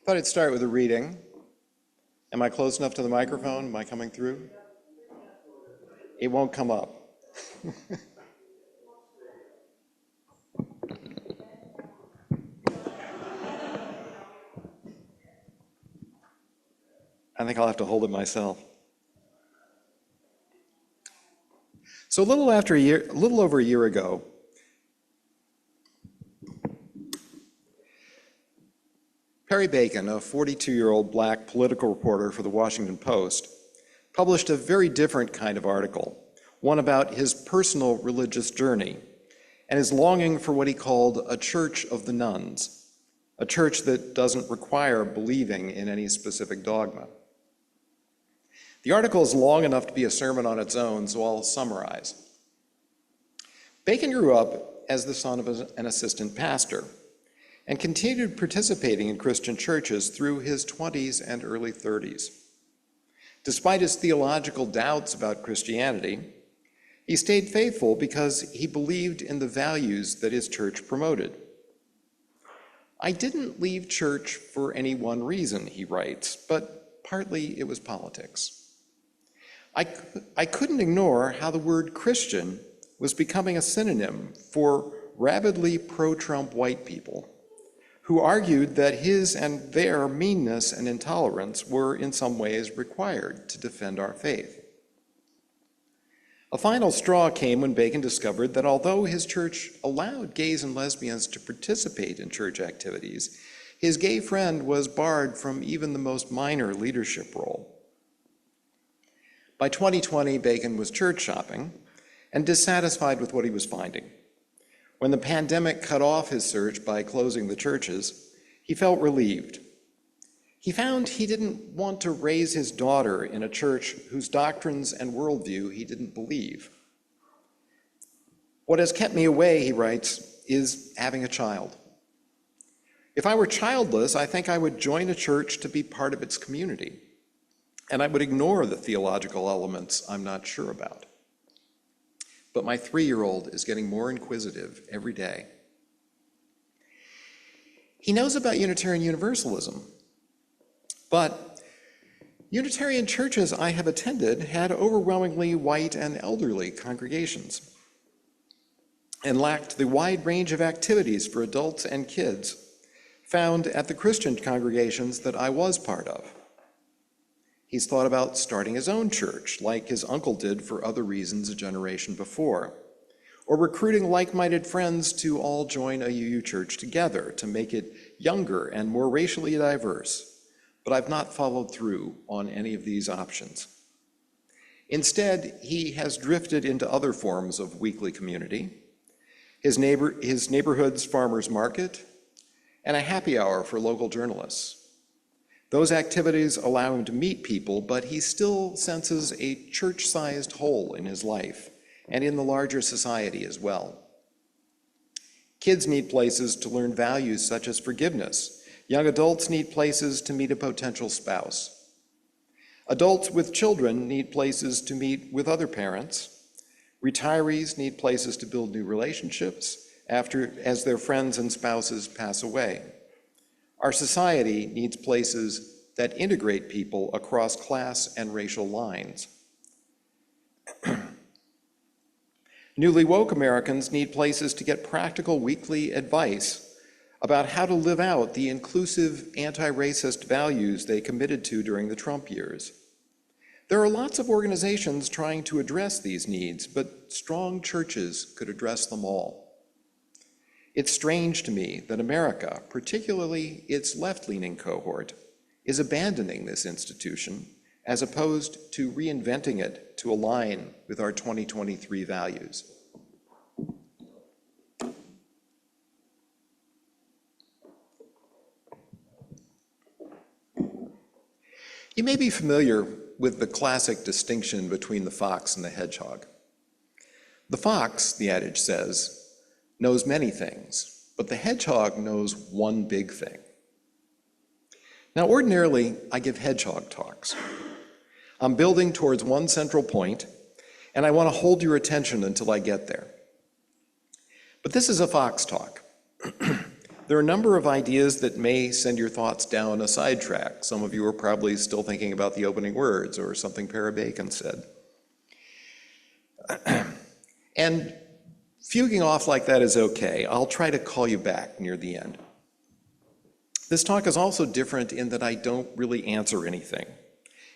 Thought I'd start with a reading. Am I close enough to the microphone? Am I coming through? It won't come up. I think I'll have to hold it myself. So a little over a year ago, Perry Bacon, a 42-year-old black political reporter for the Washington Post, published a very different kind of article, one about his personal religious journey and his longing for what he called a church of the nuns, a church that doesn't require believing in any specific dogma. The article is long enough to be a sermon on its own, so I'll summarize. Bacon grew up as the son of an assistant pastor and continued participating in Christian churches through his 20s and early 30s. Despite his theological doubts about Christianity, he stayed faithful because he believed in the values that his church promoted. "I didn't leave church for any one reason," he writes, "but partly it was politics. I couldn't ignore how the word Christian was becoming a synonym for rabidly pro-Trump white people who argued that his and their meanness and intolerance were in some ways required to defend our faith." A final straw came when Bacon discovered that although his church allowed gays and lesbians to participate in church activities, his gay friend was barred from even the most minor leadership role. By 2020, Bacon was church shopping and dissatisfied with what he was finding. When the pandemic cut off his search by closing the churches, he felt relieved. He found he didn't want to raise his daughter in a church whose doctrines and worldview he didn't believe. "What has kept me away," he writes, "is having a child. If I were childless, I think I would join a church to be part of its community, and I would ignore the theological elements I'm not sure about. But my 3-year-old is getting more inquisitive every day." He knows about Unitarian Universalism, but Unitarian churches I have attended had overwhelmingly white and elderly congregations and lacked the wide range of activities for adults and kids found at the Christian congregations that I was part of. He's thought about starting his own church, like his uncle did for other reasons a generation before, or recruiting like-minded friends to all join a UU church together to make it younger and more racially diverse, but I've not followed through on any of these options. Instead, he has drifted into other forms of weekly community, his neighborhood's farmer's market, and a happy hour for local journalists. Those activities allow him to meet people, but he still senses a church-sized hole in his life and in the larger society as well. Kids need places to learn values such as forgiveness. Young adults need places to meet a potential spouse. Adults with children need places to meet with other parents. Retirees need places to build new relationships as their friends and spouses pass away. Our society needs places that integrate people across class and racial lines. Newly woke Americans need places to get practical weekly advice about how to live out the inclusive anti-racist values they committed to during the Trump years. There are lots of organizations trying to address these needs, but strong churches could address them all. It's strange to me that America, particularly its left-leaning cohort, is abandoning this institution as opposed to reinventing it to align with our 2023 values. You may be familiar with the classic distinction between the fox and the hedgehog. The fox, the adage says, knows many things, but the hedgehog knows one big thing. Now, ordinarily, I give hedgehog talks. I'm building towards one central point, and I want to hold your attention until I get there. But this is a fox talk. There are a number of ideas that may send your thoughts down a sidetrack. Some of you are probably still thinking about the opening words or something Perry Bacon said. And fuging off like that is okay. I'll try to call you back near the end. This talk is also different in that I don't really answer anything.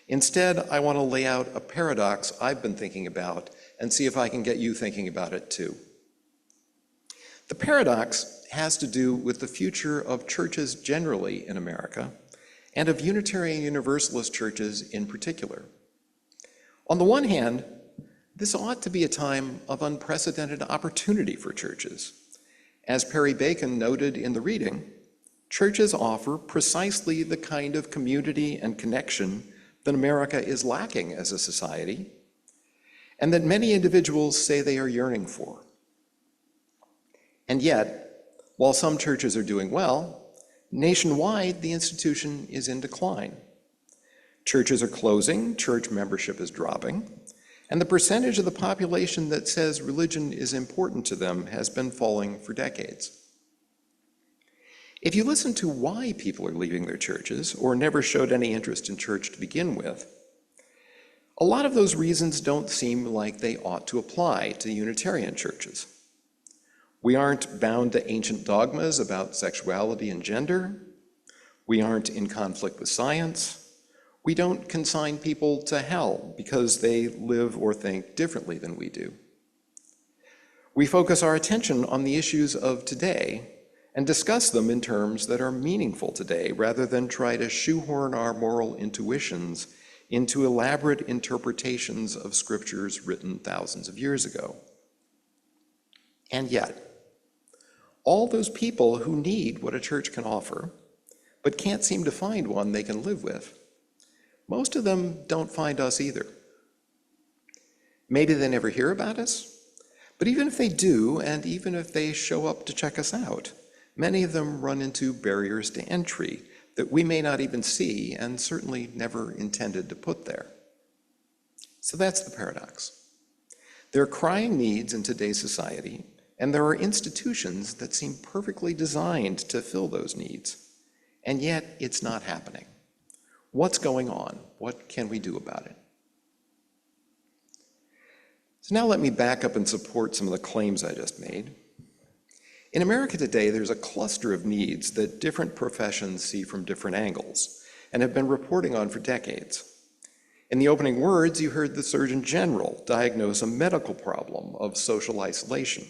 Instead, I want to lay out a paradox I've been thinking about and see if I can get you thinking about it too. The paradox has to do with the future of churches generally in America and of Unitarian Universalist churches in particular. On the one hand, this ought to be a time of unprecedented opportunity for churches. As Perry Bacon noted in the reading, churches offer precisely the kind of community and connection that America is lacking as a society, and that many individuals say they are yearning for. And yet, while some churches are doing well, nationwide the institution is in decline. Churches are closing, church membership is dropping, and the percentage of the population that says religion is important to them has been falling for decades. If you listen to why people are leaving their churches or never showed any interest in church to begin with, a lot of those reasons don't seem like they ought to apply to Unitarian churches. We aren't bound to ancient dogmas about sexuality and gender. We aren't in conflict with science. We don't consign people to hell because they live or think differently than we do. We focus our attention on the issues of today and discuss them in terms that are meaningful today, rather than try to shoehorn our moral intuitions into elaborate interpretations of scriptures written thousands of years ago. And yet, all those people who need what a church can offer, but can't seem to find one they can live with, most of them don't find us either. Maybe they never hear about us, but even if they do, and even if they show up to check us out, many of them run into barriers to entry that we may not even see and certainly never intended to put there. So that's the paradox. There are crying needs in today's society, and there are institutions that seem perfectly designed to fill those needs, and yet it's not happening. What's going on? What can we do about it? So now let me back up and support some of the claims I just made. In America today, there's a cluster of needs that different professions see from different angles and have been reporting on for decades. In the opening words, you heard the Surgeon General diagnose a medical problem of social isolation.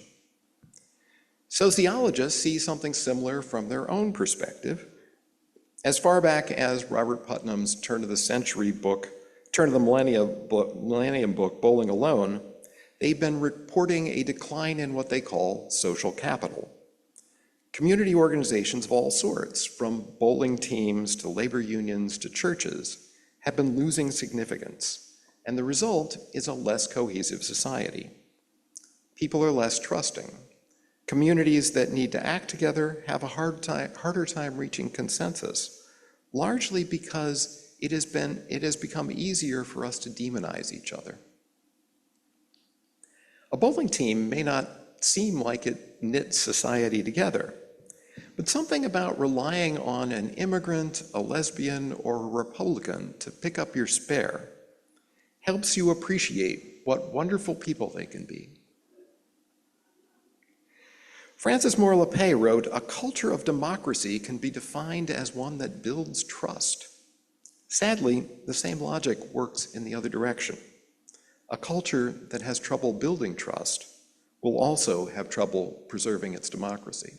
Sociologists see something similar from their own perspective. As far back as Robert Putnam's turn of the millennium book, Bowling Alone, they've been reporting a decline in what they call social capital. Community organizations of all sorts, from bowling teams to labor unions to churches, have been losing significance, and the result is a less cohesive society. People are less trusting. Communities that need to act together have a harder time reaching consensus, largely because it has become easier for us to demonize each other. A bowling team may not seem like it knits society together, but something about relying on an immigrant, a lesbian, or a Republican to pick up your spare helps you appreciate what wonderful people they can be. Francis Moore Lappé wrote, "A culture of democracy can be defined as one that builds trust." Sadly, the same logic works in the other direction. A culture that has trouble building trust will also have trouble preserving its democracy.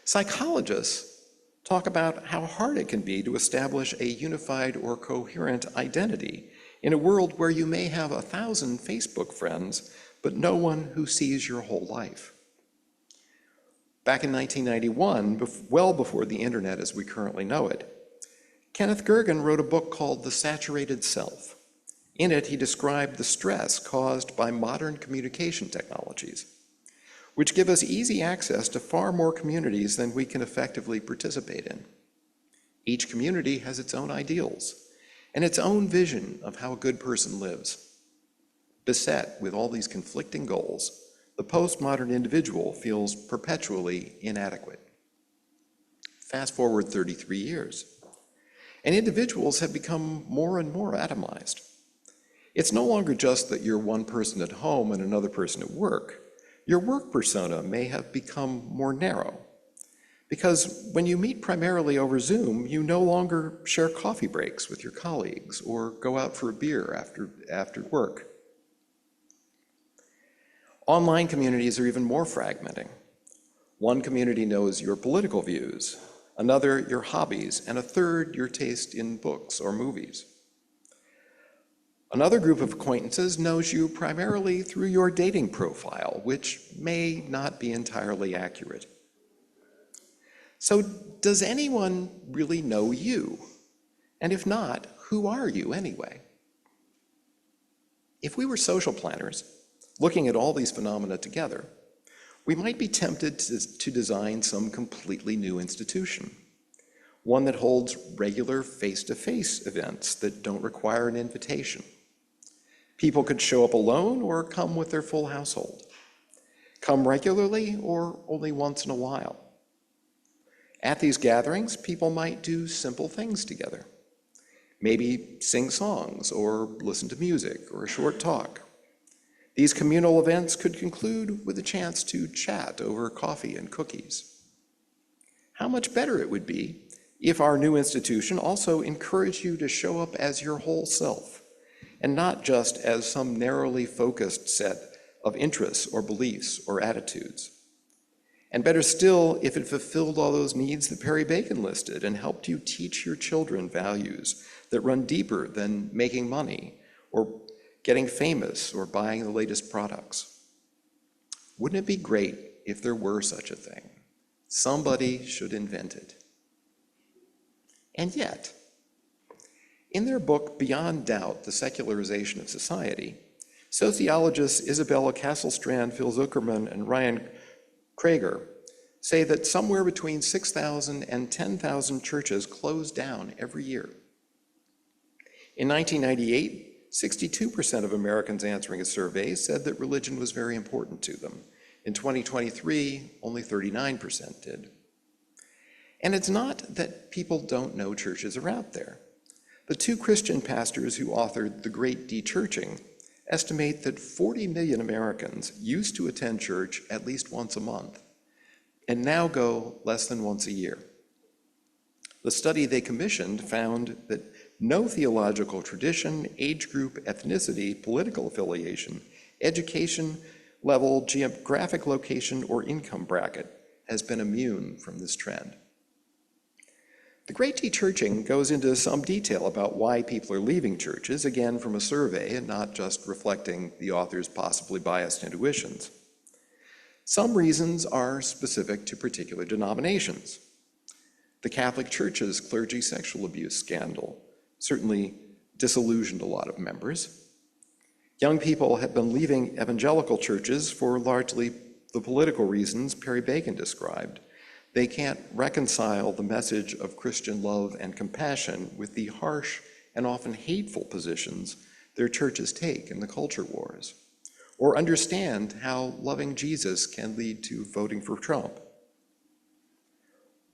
Psychologists talk about how hard it can be to establish a unified or coherent identity in a world where you may have 1,000 Facebook friends, but no one who sees your whole life. Back in 1991, well before the internet as we currently know it, Kenneth Gergen wrote a book called The Saturated Self. In it, he described the stress caused by modern communication technologies, which give us easy access to far more communities than we can effectively participate in. Each community has its own ideals and its own vision of how a good person lives. Beset with all these conflicting goals, the postmodern individual feels perpetually inadequate. Fast forward 33 years, and individuals have become more and more atomized. It's no longer just that you're one person at home and another person at work. Your work persona may have become more narrow. Because when you meet primarily over Zoom, you no longer share coffee breaks with your colleagues or go out for a beer after work. Online communities are even more fragmenting. One community knows your political views, another your hobbies, and a third your taste in books or movies. Another group of acquaintances knows you primarily through your dating profile, which may not be entirely accurate. So, does anyone really know you? And if not, who are you anyway? If we were social planners, looking at all these phenomena together, we might be tempted to design some completely new institution, one that holds regular face-to-face events that don't require an invitation. People could show up alone or come with their full household, come regularly or only once in a while. At these gatherings, people might do simple things together, maybe sing songs or listen to music or a short talk. These communal events could conclude with a chance to chat over coffee and cookies. How much better it would be if our new institution also encouraged you to show up as your whole self, and not just as some narrowly focused set of interests or beliefs or attitudes. And better still, if it fulfilled all those needs that Perry Bacon listed and helped you teach your children values that run deeper than making money or getting famous or buying the latest products. Wouldn't it be great if there were such a thing? Somebody should invent it. And yet, in their book, Beyond Doubt, The Secularization of Society, sociologists Isabella Casselstrand, Phil Zuckerman, and Ryan Krager say that somewhere between 6,000 and 10,000 churches close down every year. In 1998, 62% of Americans answering a survey said that religion was very important to them. In 2023, only 39% did. And it's not that people don't know churches are out there. The two Christian pastors who authored The Great Dechurching estimate that 40 million Americans used to attend church at least once a month and now go less than once a year. The study they commissioned found that no theological tradition, age group, ethnicity, political affiliation, education level, geographic location, or income bracket has been immune from this trend. The Great Dechurching goes into some detail about why people are leaving churches, again from a survey and not just reflecting the author's possibly biased intuitions. Some reasons are specific to particular denominations. The Catholic Church's clergy sexual abuse scandal certainly disillusioned a lot of members. Young people have been leaving evangelical churches for largely the political reasons Perry Bacon described. They can't reconcile the message of Christian love and compassion with the harsh and often hateful positions their churches take in the culture wars, or understand how loving Jesus can lead to voting for Trump.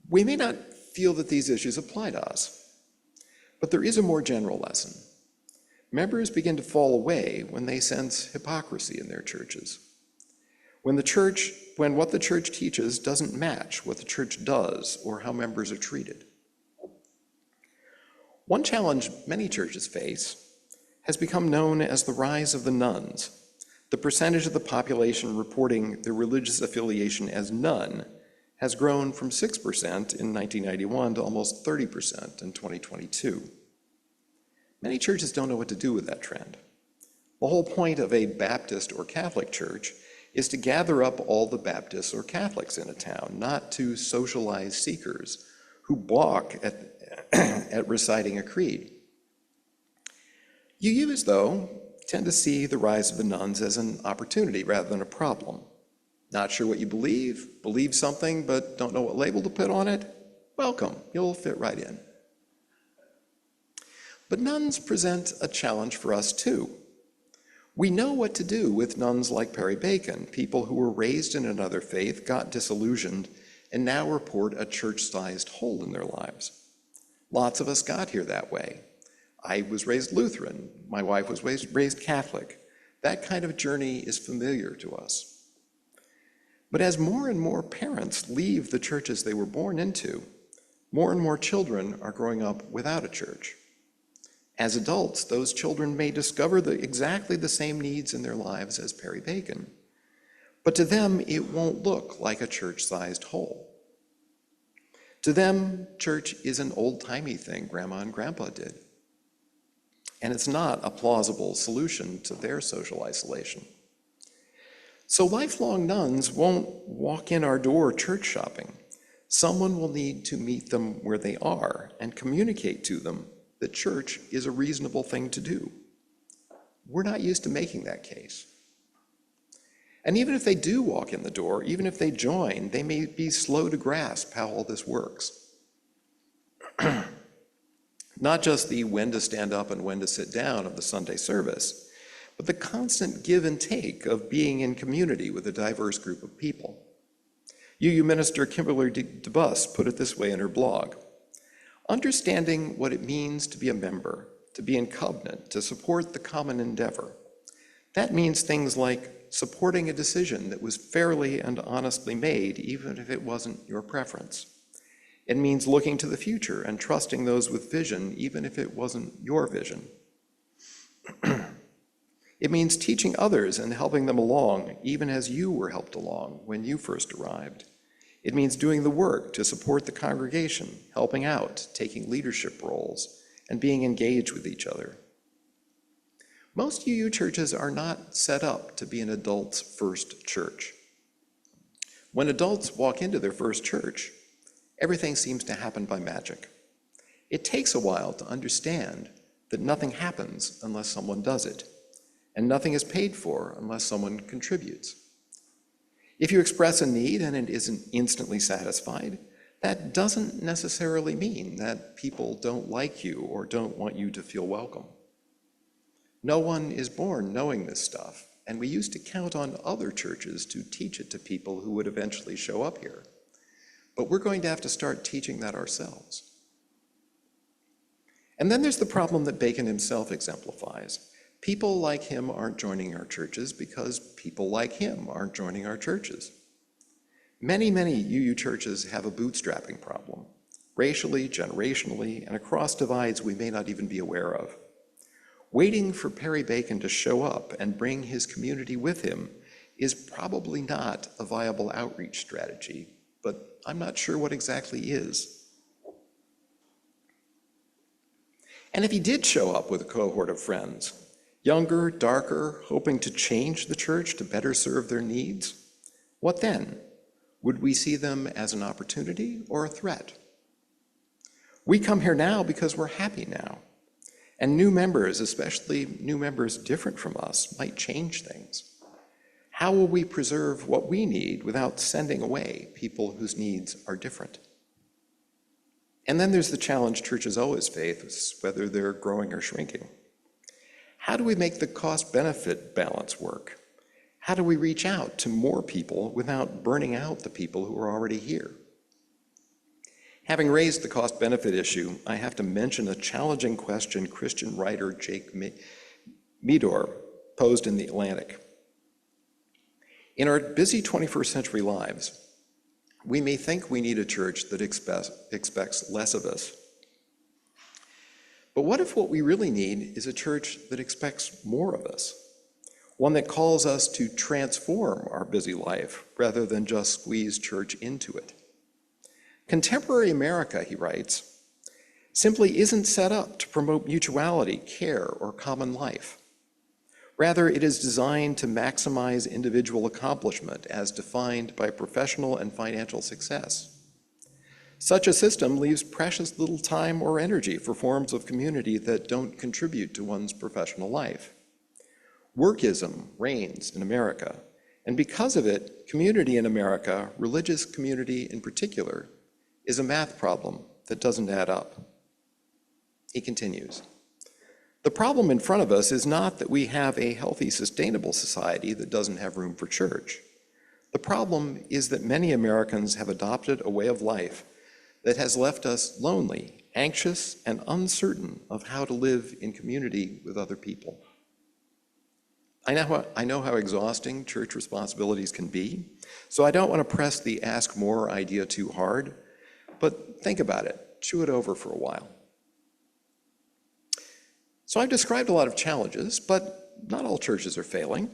We may not feel that these issues apply to us, but there is a more general lesson. Members begin to fall away when they sense hypocrisy in their churches. When what the church teaches doesn't match what the church does or how members are treated. One challenge many churches face has become known as the rise of the nones. The percentage of the population reporting their religious affiliation as none has grown from 6% in 1991 to almost 30% in 2022. Many churches don't know what to do with that trend. The whole point of a Baptist or Catholic church is to gather up all the Baptists or Catholics in a town, not to socialize seekers who balk at reciting a creed. UUs, though, tend to see the rise of the nones as an opportunity rather than a problem. Not sure what you believe something but don't know what label to put on it? Welcome, you'll fit right in. But nones present a challenge for us too. We know what to do with nuns like Perry Bacon, people who were raised in another faith, got disillusioned, and now report a church-sized hole in their lives. Lots of us got here that way. I was raised Lutheran. My wife was raised Catholic. That kind of journey is familiar to us. But as more and more parents leave the churches they were born into, more and more children are growing up without a church. As adults, those children may discover exactly the same needs in their lives as Perry Bacon, but to them, it won't look like a church-sized hole. To them, church is an old-timey thing Grandma and Grandpa did, and it's not a plausible solution to their social isolation. So lifelong nuns won't walk in our door church shopping. Someone will need to meet them where they are and communicate to them that church is a reasonable thing to do. We're not used to making that case. And even if they do walk in the door, even if they join, they may be slow to grasp how all this works. Not just the when to stand up and when to sit down of the Sunday service, but the constant give and take of being in community with a diverse group of people. UU minister Kimberly DeBus put it this way in her blog: understanding what it means to be a member, to be in covenant, to support the common endeavor. That means things like supporting a decision that was fairly and honestly made, even if it wasn't your preference. It means looking to the future and trusting those with vision, even if it wasn't your vision. It means teaching others and helping them along, even as you were helped along when you first arrived. It means doing the work to support the congregation, helping out, taking leadership roles, and being engaged with each other. Most UU churches are not set up to be an adult's first church. When adults walk into their first church, everything seems to happen by magic. It takes a while to understand that nothing happens unless someone does it, and nothing is paid for unless someone contributes. If you express a need and it isn't instantly satisfied, that doesn't necessarily mean that people don't like you or don't want you to feel welcome. No one is born knowing this stuff, and we used to count on other churches to teach it to people who would eventually show up here. But we're going to have to start teaching that ourselves. And then there's the problem that Bacon himself exemplifies. People like him aren't joining our churches because people like him aren't joining our churches. Many UU churches have a bootstrapping problem, racially, generationally, and across divides we may not even be aware of. Waiting for Perry Bacon to show up and bring his community with him is probably not a viable outreach strategy, but I'm not sure what exactly is. And if he did show up with a cohort of friends, younger, darker, hoping to change the church to better serve their needs, what then? Would we see them as an opportunity or a threat? We come here now because we're happy now. And new members, especially new members different from us, might change things. How will we preserve what we need without sending away people whose needs are different? And then there's the challenge churches always face, whether they're growing or shrinking. How do we make the cost-benefit balance work? How do we reach out to more people without burning out the people who are already here? Having raised the cost-benefit issue, I have to mention a challenging question Christian writer Jake Meador posed in The Atlantic. In our busy 21st century lives, we may think we need a church that expects less of us. But what if what we really need is a church that expects more of us? One that calls us to transform our busy life rather than just squeeze church into it. Contemporary America, he writes, simply isn't set up to promote mutuality, care, or common life. Rather, it is designed to maximize individual accomplishment as defined by professional and financial success. Such a system leaves precious little time or energy for forms of community that don't contribute to one's professional life. Workism reigns in America, and because of it, community in America, religious community in particular, is a math problem that doesn't add up. He continues, The problem in front of us is not that we have a healthy, sustainable society that doesn't have room for church. The problem is that many Americans have adopted a way of life that has left us lonely, anxious, and uncertain of how to live in community with other people. I know how exhausting church responsibilities can be, so I don't want to press the ask more idea too hard, but think about it, chew it over for a while. So I've described a lot of challenges, but not all churches are failing.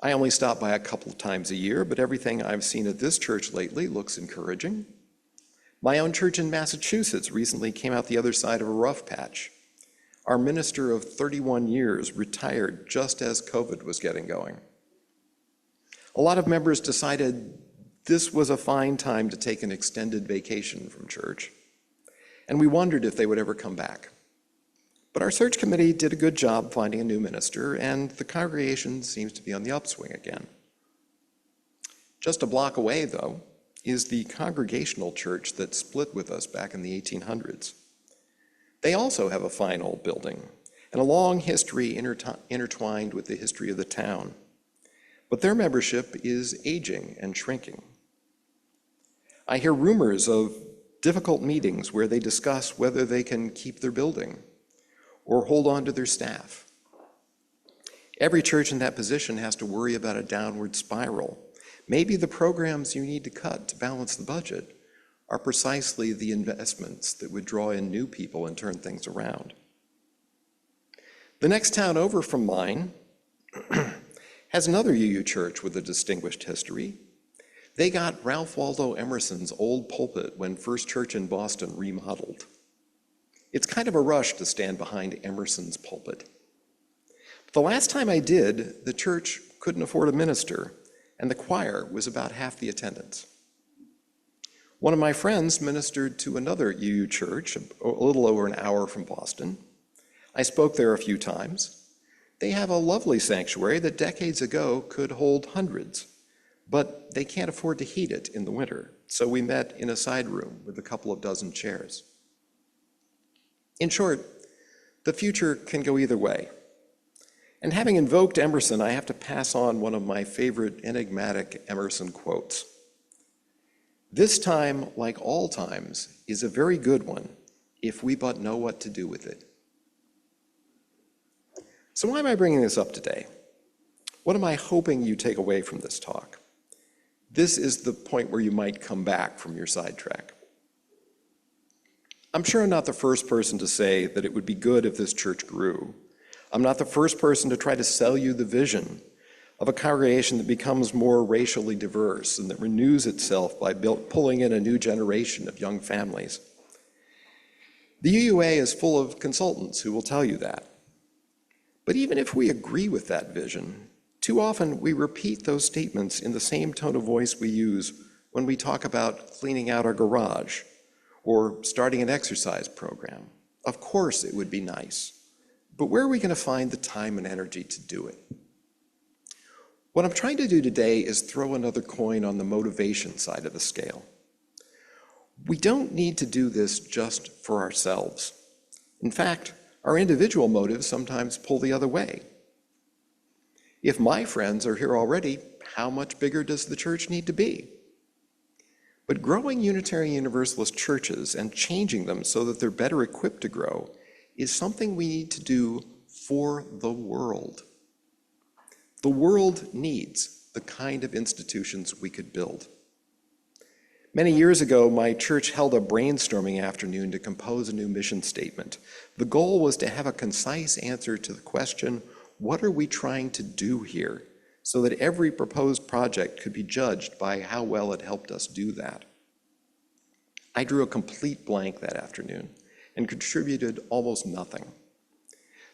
I only stop by a couple of times a year, but everything I've seen at this church lately looks encouraging. My own church in Massachusetts recently came out the other side of a rough patch. Our minister of 31 years retired just as COVID was getting going. A lot of members decided this was a fine time to take an extended vacation from church, and we wondered if they would ever come back. But our search committee did a good job finding a new minister, and the congregation seems to be on the upswing again. Just a block away, though, is the Congregational Church that split with us back in the 1800s. They also have a fine old building and a long history intertwined with the history of the town. But their membership is aging and shrinking. I hear rumors of difficult meetings where they discuss whether they can keep their building or hold on to their staff. Every church in that position has to worry about a downward spiral. Maybe the programs you need to cut to balance the budget are precisely the investments that would draw in new people and turn things around. The next town over from mine has another UU church with a distinguished history. They got Ralph Waldo Emerson's old pulpit when First Church in Boston remodeled. It's kind of a rush to stand behind Emerson's pulpit. But the last time I did, the church couldn't afford a minister, and the choir was about half the attendance. One of my friends ministered to another UU church a little over an hour from Boston. I spoke there a few times. They have a lovely sanctuary that decades ago could hold hundreds, but they can't afford to heat it in the winter, so we met in a side room with a couple of dozen chairs. In short, the future can go either way. And having invoked Emerson, I have to pass on one of my favorite enigmatic Emerson quotes. "This time, like all times, is a very good one, if we but know what to do with it." So why am I bringing this up today? What am I hoping you take away from this talk? This is the point where you might come back from your sidetrack. I'm sure I'm not the first person to say that it would be good if this church grew. I'm not the first person to try to sell you the vision of a congregation that becomes more racially diverse and that renews itself by pulling in a new generation of young families. The UUA is full of consultants who will tell you that. But even if we agree with that vision, too often we repeat those statements in the same tone of voice we use when we talk about cleaning out our garage or starting an exercise program. Of course it would be nice, but where are we going to find the time and energy to do it? What I'm trying to do today is throw another coin on the motivation side of the scale. We don't need to do this just for ourselves. In fact, our individual motives sometimes pull the other way. If my friends are here already, how much bigger does the church need to be? But growing Unitarian Universalist churches and changing them so that they're better equipped to grow is something we need to do for the world. The world needs the kind of institutions we could build. Many years ago, my church held a brainstorming afternoon to compose a new mission statement. The goal was to have a concise answer to the question, what are we trying to do here? So that every proposed project could be judged by how well it helped us do that. I drew a complete blank that afternoon and contributed almost nothing.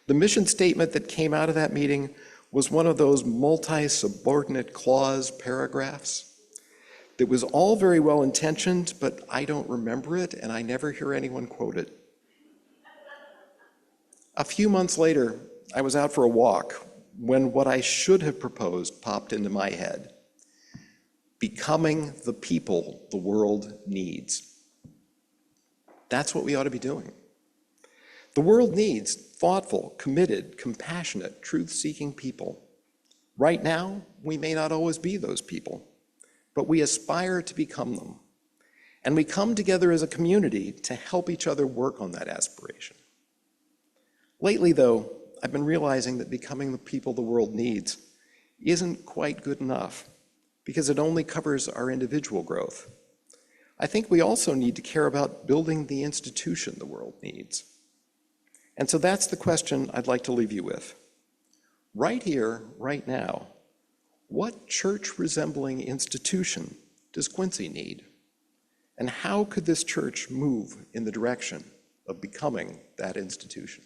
The mission statement that came out of that meeting was one of those multi-subordinate clause paragraphs that was all very well intentioned, but I don't remember it and I never hear anyone quote it. A few months later, I was out for a walk when what I should have proposed popped into my head. Becoming the people the world needs. That's what we ought to be doing. The world needs thoughtful, committed, compassionate, truth-seeking people. Right now, we may not always be those people, but we aspire to become them. And we come together as a community to help each other work on that aspiration. Lately, though, I've been realizing that becoming the people the world needs isn't quite good enough because it only covers our individual growth. I think we also need to care about building the institution the world needs. And so that's the question I'd like to leave you with. Right here, right now, what church-resembling institution does Quincy need? And how could this church move in the direction of becoming that institution?